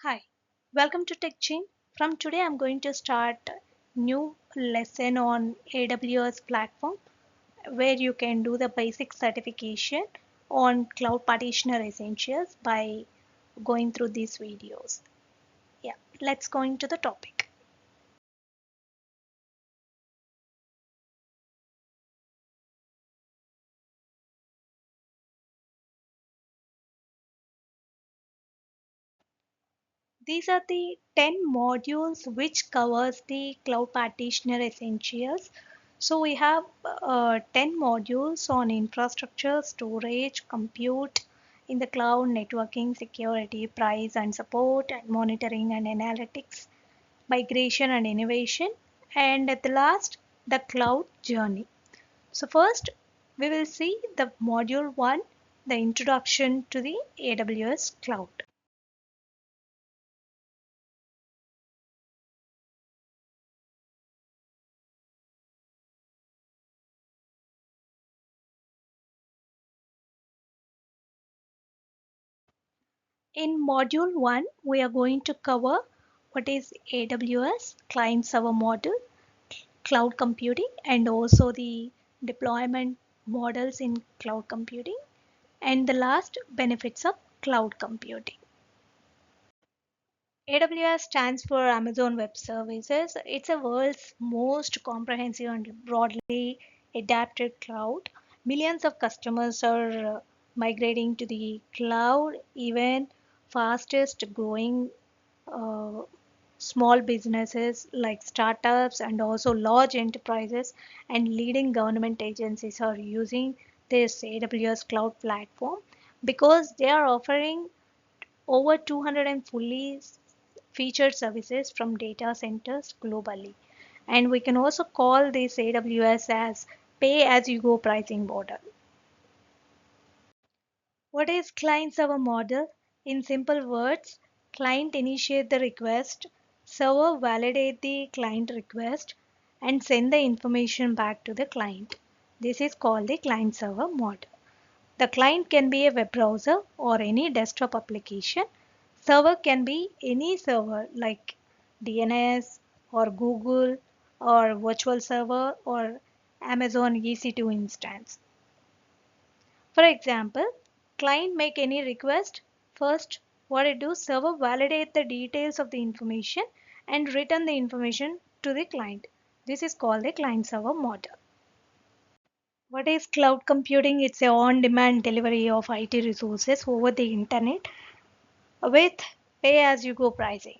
Hi, welcome to TechChain. From today, I'm going to start a new lesson on AWS platform where you can do the basic certification on Cloud Partitioner Essentials by going through these videos. Yeah, let's go into the topic. These are the 10 modules which covers the Cloud Partitioner Essentials. So we have 10 modules on infrastructure, storage, compute in the cloud, networking, security, price and support, and monitoring and analytics, migration and innovation, and at the last, the cloud journey. So first, we will see the module 1, the introduction to the AWS cloud. In module 1, we are going to cover what is AWS client server model, cloud computing, and also the deployment models in cloud computing, and the last, benefits of cloud computing. AWS stands for Amazon Web Services. It's a world's most comprehensive and broadly adapted cloud. Millions of customers are migrating to the cloud, even fastest growing uh, small businesses like startups and also large enterprises and leading government agencies are using this AWS cloud platform because they are offering over 200 and fully featured services from data centers globally. And we can also call this AWS as pay as you go pricing model. What is client server model? In simple words, client initiate the request, server validate the client request and send the information back to the client. This is called the client server model. The client can be a web browser or any desktop application. Server can be any server like DNS or Google or virtual server or Amazon EC2 instance. For example, client make any request. First, what it do, server validate the details of the information and return the information to the client. This is called the client server model. What is cloud computing? It's a on-demand delivery of IT resources over the internet with pay-as-you-go pricing.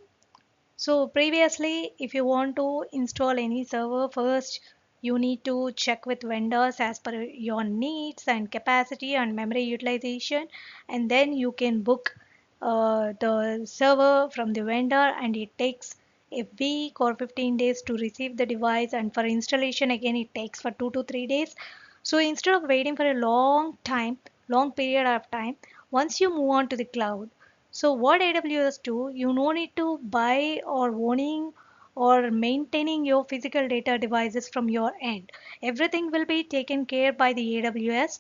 So previously, if you want to install any server, first you need to check with vendors as per your needs and capacity and memory utilization, and then you can book the server from the vendor, and it takes a week or 15 days to receive the device, and for installation again it takes for 2 to 3 days. So instead of waiting for a long period of time, once you move on to the cloud, so what AWS do, you no need to buy or owning or maintaining your physical data devices from your end. Everything will be taken care by the AWS.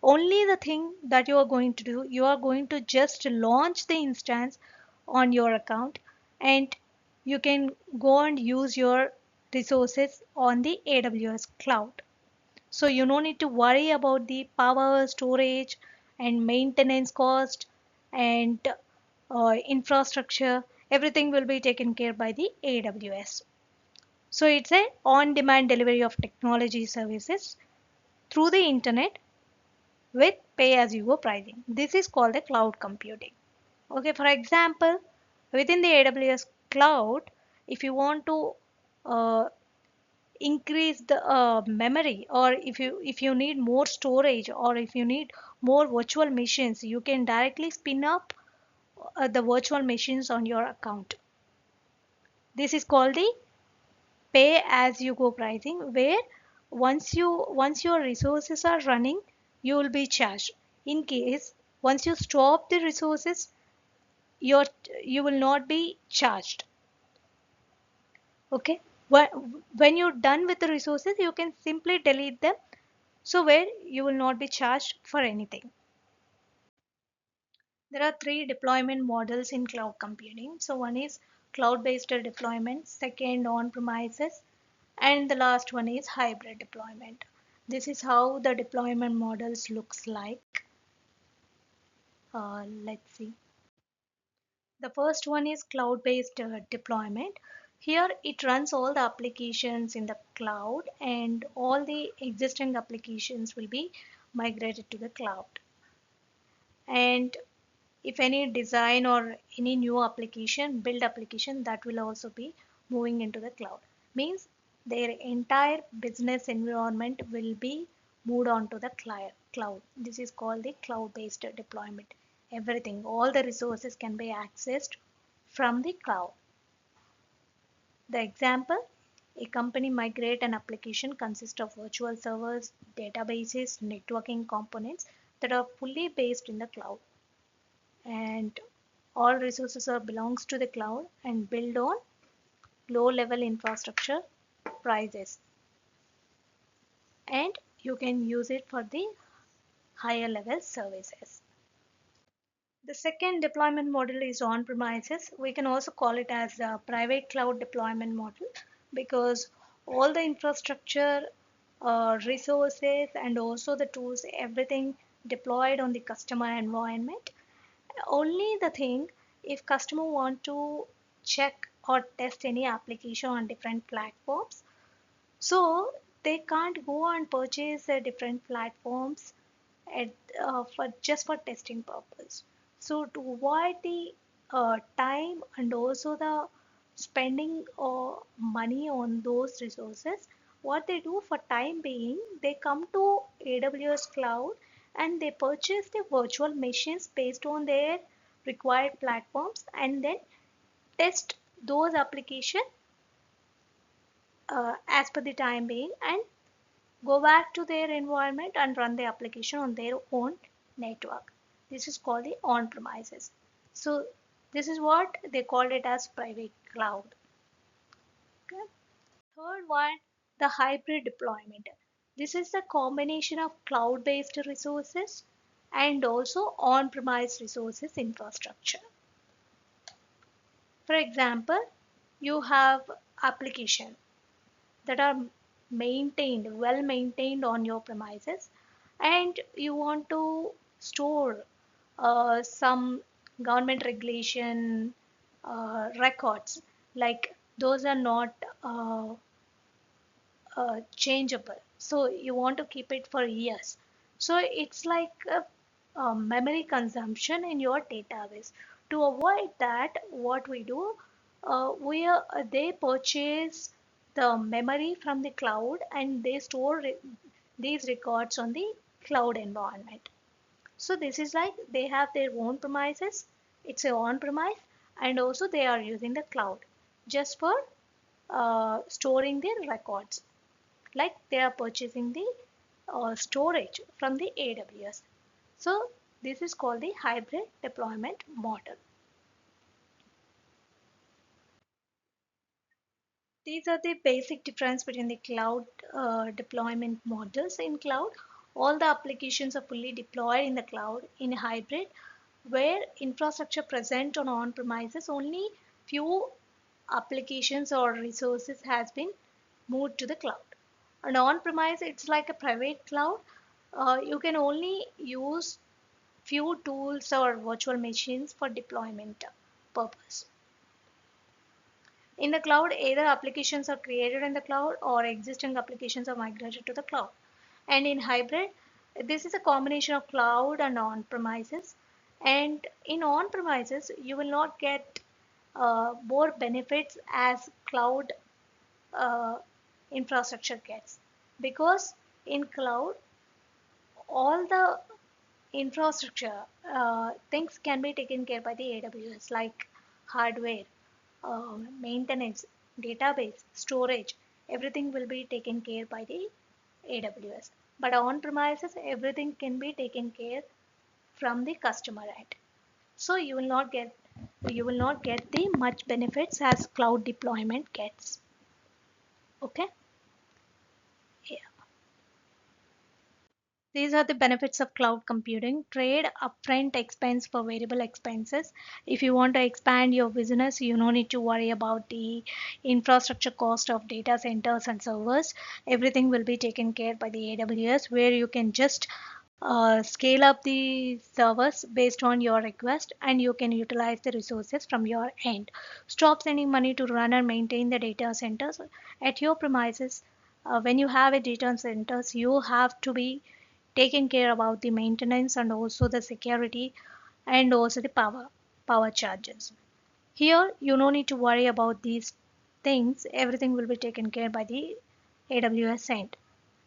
Only the thing that you are going to do, you are going to just launch the instance on your account and you can go and use your resources on the AWS cloud. So you no need to worry about the power, storage, and maintenance cost and infrastructure. Everything will be taken care by the AWS. So it's a on-demand delivery of technology services through the internet with pay-as-you-go pricing. This is called the cloud computing. Okay, for example, within the AWS cloud, if you want to uh, increase the memory, or if you need more storage, or if you need more virtual machines, you can directly spin up the virtual machines on your account. This is called the pay as you go pricing, where once your resources are running, you will be charged. In case once you stop the resources, your you will not be charged. Okay, when you're done with the resources, you can simply delete them, so where you will not be charged for anything. There are three deployment models in cloud computing. So one is cloud-based deployment, second on-premises, and the last one is hybrid deployment. This is how the deployment models looks like. Let's see. The first one is cloud-based deployment. Here it runs all the applications in the cloud and all the existing applications will be migrated to the cloud. And if any design or any new application, build application, that will also be moving into the cloud. Means their entire business environment will be moved on to the cloud. This is called the cloud-based deployment. Everything, all the resources can be accessed from the cloud. The example, a company migrate an application consists of virtual servers, databases, networking components that are fully based in the cloud. And all resources are belongs to the cloud and build on low level infrastructure prices, and you can use it for the higher level services. The second deployment model is on premises. We can also call it as a private cloud deployment model because all the infrastructure, resources, and also the tools, everything deployed on the customer environment. Only the thing, if customer want to check or test any application on different platforms, so they can't go and purchase different platforms at, for just for testing purpose. So to avoid the time and also the spending money on those resources, what they do for time being, they come to AWS cloud and they purchase the virtual machines based on their required platforms and then test those applications as per the time being and go back to their environment and run the application on their own network. This is called the on-premises. So this is what they called it as private cloud. Okay. Third one, the hybrid deployment. This is the combination of cloud-based resources and also on-premise resources infrastructure. For example, you have application that are maintained, well maintained on your premises, and you want to store some government regulation records, like those are not changeable. So you want to keep it for years. So it's like a memory consumption in your database. To avoid that, what we do, they purchase the memory from the cloud and they store these records on the cloud environment. So this is like they have their own premises. It's a on premise, and also they are using the cloud just for storing their records, like they are purchasing the storage from the AWS. So this is called the hybrid deployment model. These are the basic difference between the cloud deployment models. In cloud, all the applications are fully deployed in the cloud. In hybrid, where infrastructure present on premises, only few applications or resources has been moved to the cloud. And on premise, it's like a private cloud. You can only use few tools or virtual machines for deployment purpose. In the cloud, either applications are created in the cloud or existing applications are migrated to the cloud. And in hybrid, this is a combination of cloud and on premises. And in on premises, you will not get more benefits as cloud uh, infrastructure gets, because in cloud all the infrastructure things can be taken care by the AWS, like hardware, maintenance, database, storage, everything will be taken care by the AWS. But on premises, everything can be taken care from the customer end. So you will not get the much benefits as cloud deployment gets. Okay. Yeah. These are the benefits of cloud computing. Trade upfront expense for variable expenses. If you want to expand your business, you no need to worry about the infrastructure cost of data centers and servers. Everything will be taken care by the AWS, where you can just scale up the servers based on your request, and you can utilize the resources from your end. Stop sending money to run and maintain the data centers at your premises. When you have a data centers, you have to be taking care about the maintenance and also the security and also the power charges. Here you no need to worry about these things. Everything will be taken care by the AWS end.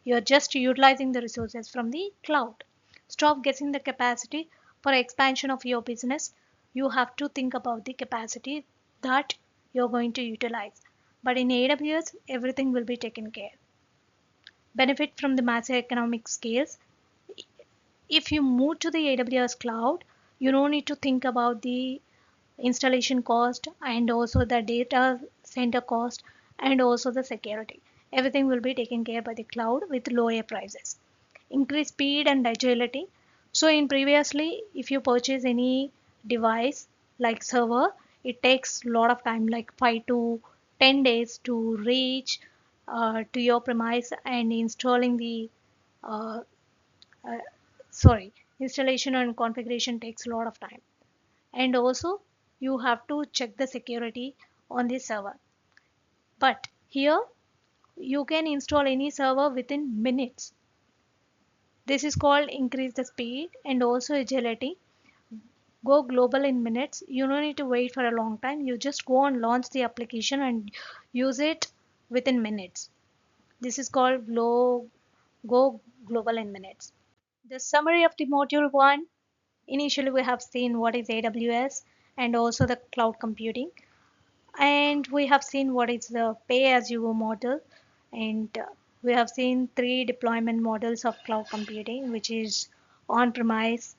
You're just utilizing the resources from the cloud. Stop guessing the capacity for expansion of your business. You have to think about the capacity that you're going to utilize. But in AWS, everything will be taken care. Benefit from the massive economic scales. If you move to the AWS cloud, you don't need to think about the installation cost and also the data center cost and also the security. Everything will be taken care by the cloud with lower prices. Increase speed and agility. So in previously, if you purchase any device like server, it takes a lot of time, like 5 to 10 days to reach to your premise, and installing the uh, uh, sorry installation and configuration takes a lot of time, and also you have to check the security on the server. But here you can install any server within minutes. This is called increase the speed and also agility. Go global in minutes. You don't need to wait for a long time. You just go and launch the application and use it within minutes. This is called go global in minutes. The summary of the module 1. Initially, we have seen what is AWS and also the cloud computing. And we have seen what is the pay as you go model. And we have seen 3 deployment models of cloud computing, which is on premise,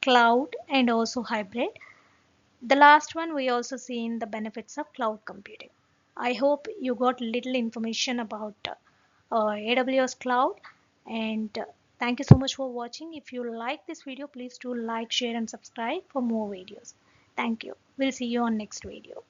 cloud, and also hybrid. The last one, we also seen the benefits of cloud computing. I hope you got little information about AWS cloud, and thank you so much for watching. If you like this video, please do like, share, and subscribe for more videos. Thank you. We'll see you on next video.